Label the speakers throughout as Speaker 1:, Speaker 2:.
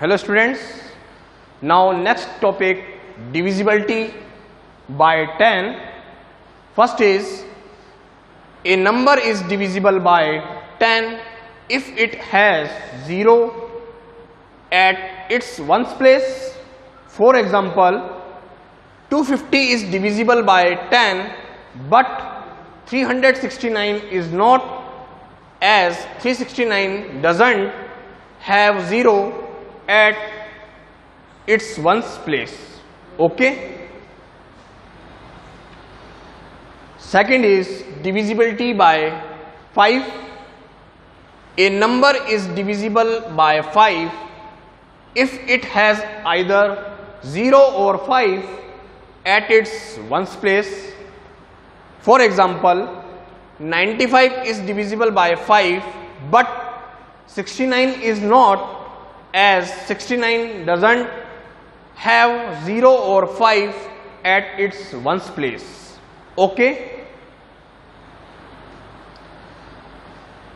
Speaker 1: Hello students, now next topic, divisibility by 10. First is, a number is divisible by 10 if it has 0 at its ones place. For example, 250 is divisible by 10 but 369 is not, as 369 doesn't have 0 at its ones place. Okay. Second is divisibility by 5. A number is divisible by 5 if it has either 0 or 5 at its ones place. For example, 95 is divisible by 5 but 69 is not, as 69 doesn't have 0 or 5 at its ones place. Okay.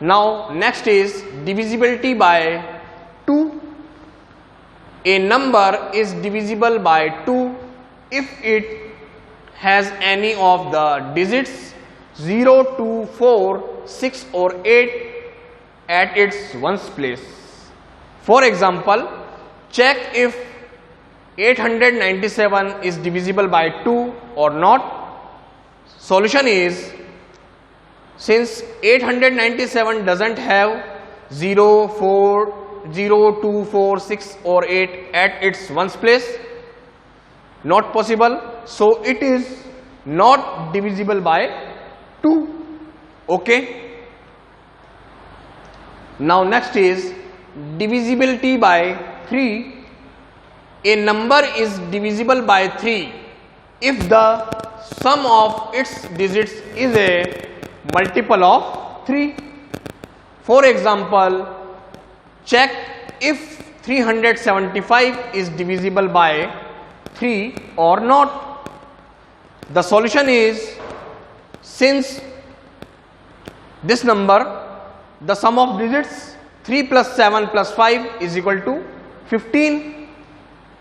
Speaker 1: Now next is divisibility by 2. A number is divisible by 2 if it has any of the digits 0, 2, 4, 6 or 8 at its ones place. For example, check if 897 is divisible by 2 or not. Solution is, since 897 doesn't have 0, 4, 0, 2, 4, 6 or 8 at its ones place, not possible, so it is not divisible by 2. Okay. Now next is divisibility by 3. A number is divisible by 3 if the sum of its digits is a multiple of 3. For example, check if 375 is divisible by 3 or not. The solution is, since this number, the sum of digits 3 plus 7 plus 5 is equal to 15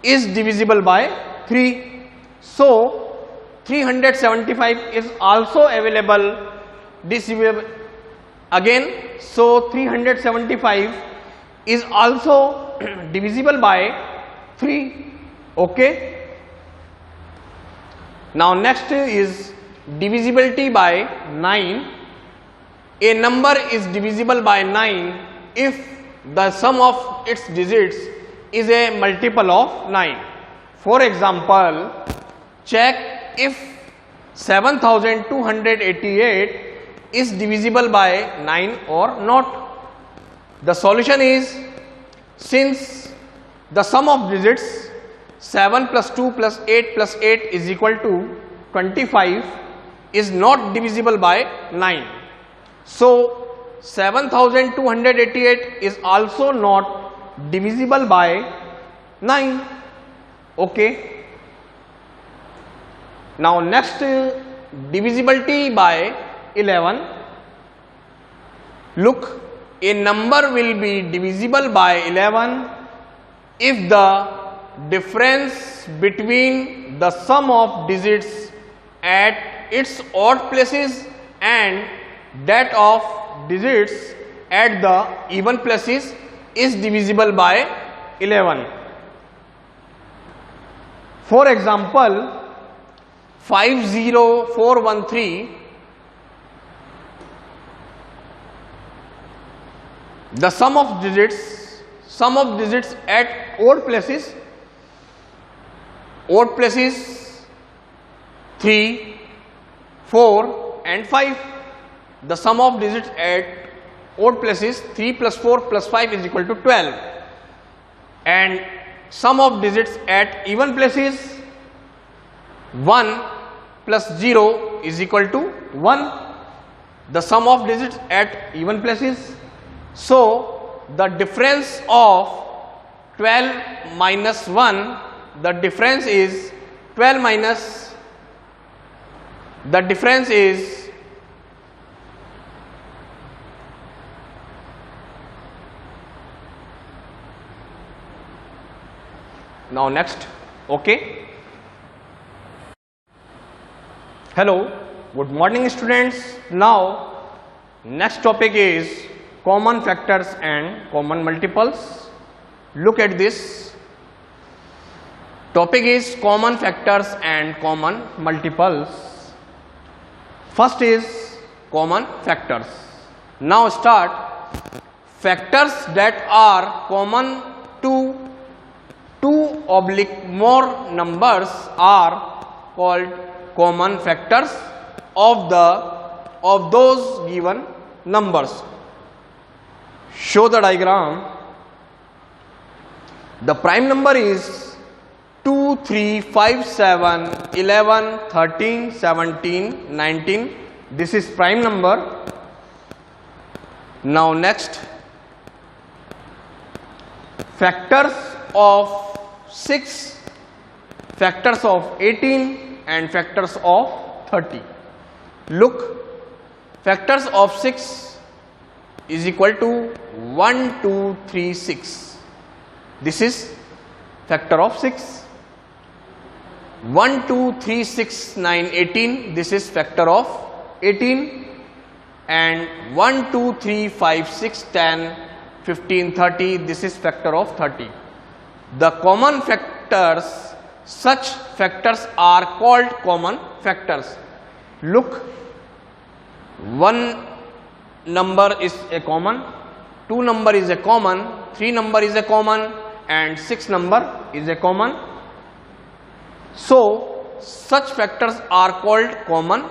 Speaker 1: is divisible by 3. So 375 is also available this again. So 375 is also divisible by 3. Okay. Now next is divisibility by 9. A number is divisible by 9 if the sum of its digits is a multiple of 9. For example, check if 7288 is divisible by 9 or not. The solution is, since the sum of digits 7 plus 2 plus 8 plus 8 is equal to 25 is not divisible by 9. So 7288 is also not divisible by 9. Okay. Now next, divisibility by 11. Look, a number will be divisible by 11 if the difference between the sum of digits at its odd places and that of digits at the even places is divisible by 11. For example, 50413, the sum of digits at odd places 3, 4 and 5. The sum of digits at odd places 3 plus 4 plus 5 is equal to 12, and sum of digits at even places 1 plus 0 is equal to 1. The sum of digits at even places. So the difference of 12 minus 1, the difference is 12 minus, the difference is 12 Now next, okay. Hello, good morning students. Now next topic is common factors and common multiples. Look at this. Topic is common factors and common multiples. First is common factors. Now start. Factors that are common to two oblique more numbers are called common factors of those given numbers. Show the diagram. The prime number is 2, 3, 5, 7, 11, 13, 17, 19. This is prime number. Now next, factors of 6, factors of 18 and factors of 30. Look, factors of 6 is equal to 1, 2, 3, 6. This is factor of 6. 1, 2, 3, 6, 9, 18. This is factor of 18. And 1, 2, 3, 5, 6, 10, 15, 30. This is factor of 30. The common factors, such factors are called common factors. Look, 1 number is a common, 2 number is a common, 3 number is a common, and 6 number is a common. So such factors are called common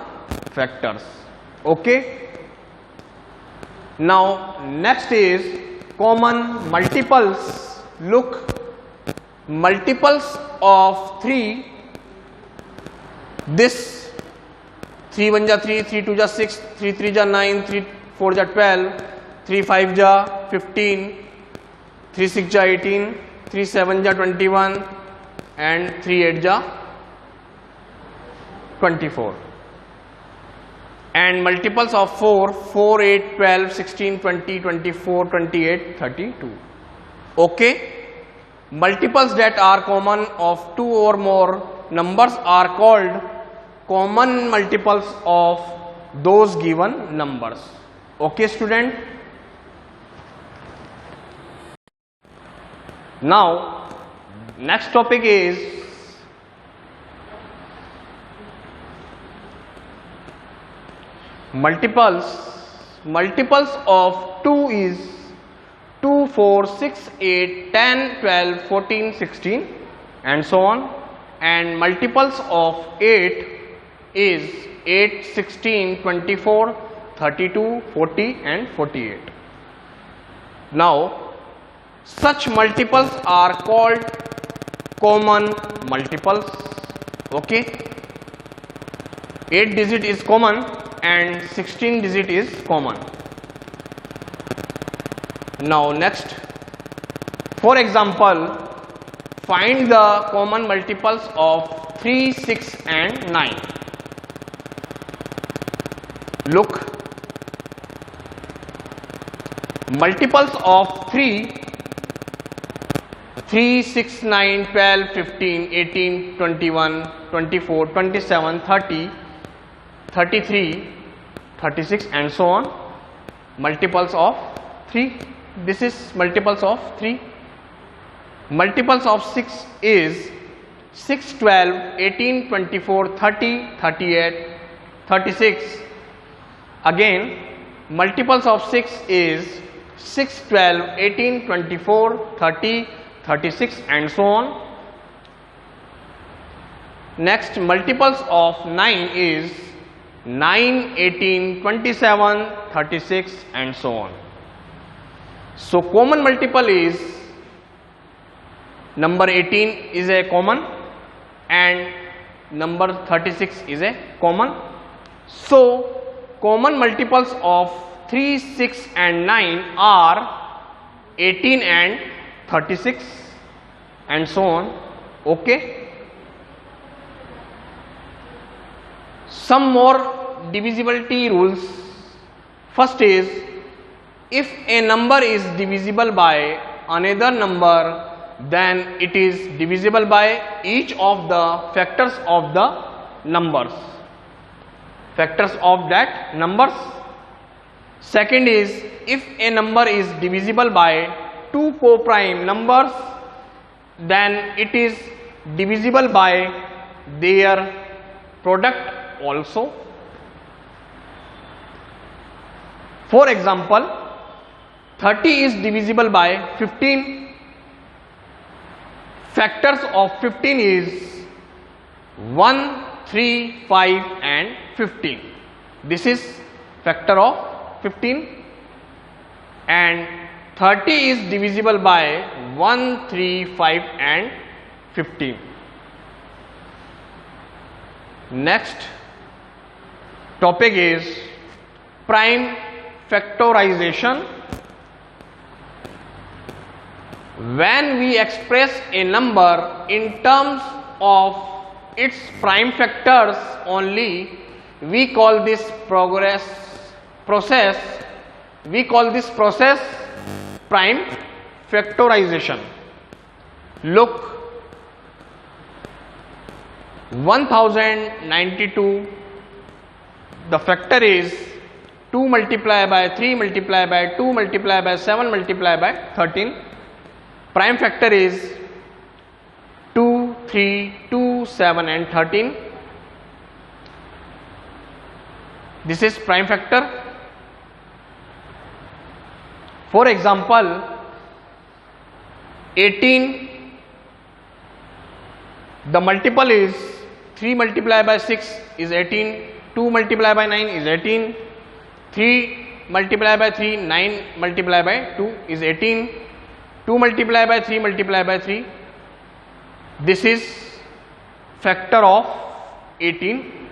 Speaker 1: factors. Okay. Now next is common multiples. Look, multiples of 3, this 3 1 ja 3, 3 2 ja 6, 3 3 ja 9, 3 4 ja 12, 3 5 ja 15, 3 6 ja 18, 3 7 ja 21 and 3 8 ja 24. And multiples of 4, 4, 8, 12, 16, 20, 24, 28, 32. Okay. Multiples that are common of 2 or more numbers are called common multiples of those given numbers. Okay, student. Now next topic is multiples. Multiples of 2 is 2, 4, 6, 8, 10, 12, 14, 16 and so on. And multiples of 8 is 8, 16, 24, 32, 40 and 48. Now such multiples are called common multiples. Okay. 8 digit is common and 16 digit is common. Now next, for example, find the common multiples of 3, 6 and 9. Look, multiples of 3, 6, 9, 12, 15, 18, 21, 24, 27, 30, 33, 36 and so on. Multiples of 3. This is multiples of 3. Multiples of 6 is 6, 12, 18, 24, 30, 38, 36. Again, multiples of 6 is 6, 12, 18, 24, 30, 36 and so on. Next, multiples of 9 is 9, 18, 27, 36 and so on. So common multiple is number 18 is a common and number 36 is a common. So common multiples of 3, 6 and 9 are 18 and 36 and so on. Okay. Some more divisibility rules. First is, if a number is divisible by another number, then it is divisible by each of the factors of the numbers, factors of that numbers. Second is, if a number is divisible by two co-prime numbers, then it is divisible by their product also. For example, 30 is divisible by 15. Factors of 15 is 1, 3, 5 and 15. This is factor of 15, and 30 is divisible by 1, 3, 5 and 15. Next topic is prime factorization. When we express a number in terms of its prime factors only, we call this process prime factorization. Look, 1092, the factor is 2 multiplied by 3 multiplied by 2 multiplied by 7 multiplied by 13. Prime factor is 2, 3, 2, 7 and 13. This is prime factor. For example, 18, the multiple is 3 multiplied by 6 is 18, 2 multiplied by 9 is 18, 3 multiplied by 3, 9 multiplied by 2 is 18, 2 multiplied by 3 multiplied by 3. This is factor of 18.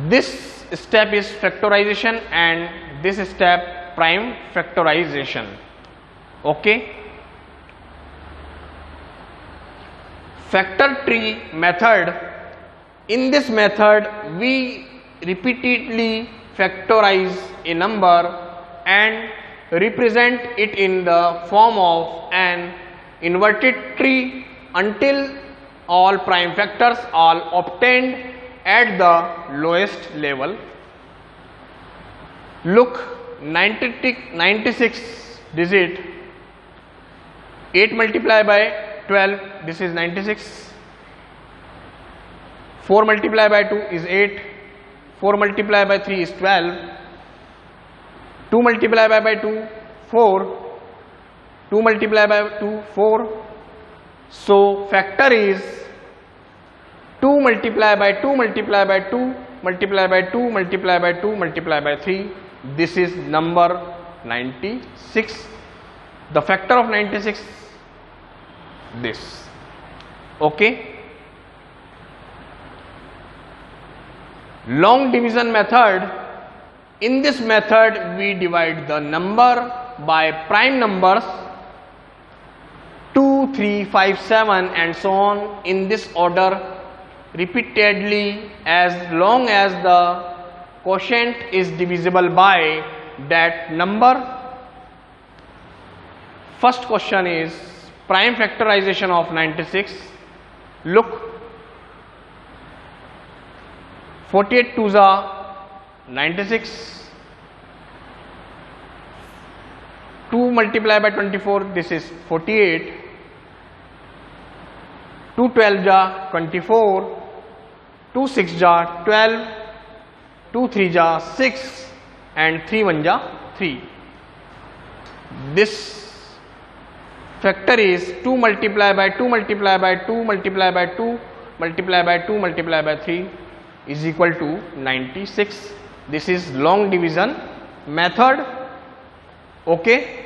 Speaker 1: This step is factorization and this step prime factorization. Okay. Factor tree method. In this method, we repeatedly factorize a number and represent it in the form of an inverted tree until all prime factors are obtained at the lowest level. Look, 96 digit, 8 multiplied by 12, this is 96, 4 multiplied by 2 is 8, 4 multiplied by 3 is 12, 2 multiplied by 2, 4, 2 multiplied by 2, 4. So factor is 2 multiplied by 2 multiplied by 2 multiplied by 2 multiplied by 2 multiplied by 3. This is number 96. The factor of 96, this. Okay. Long division method. In this method, we divide the number by prime numbers 2, 3, 5, 7 and so on in this order repeatedly as long as the quotient is divisible by that number. First question is prime factorization of 96. Look, 48 twos are 96, 2 multiplied by 24, this is 48, 2 12 ja 24, 2 6 ja 12, 2 3 ja 6 and 3 1 ja 3. This factor is 2 multiplied by 2 multiplied by 2 multiplied by 2 multiplied by 2 multiplied by 3 is equal to 96. This is long division method. Okay.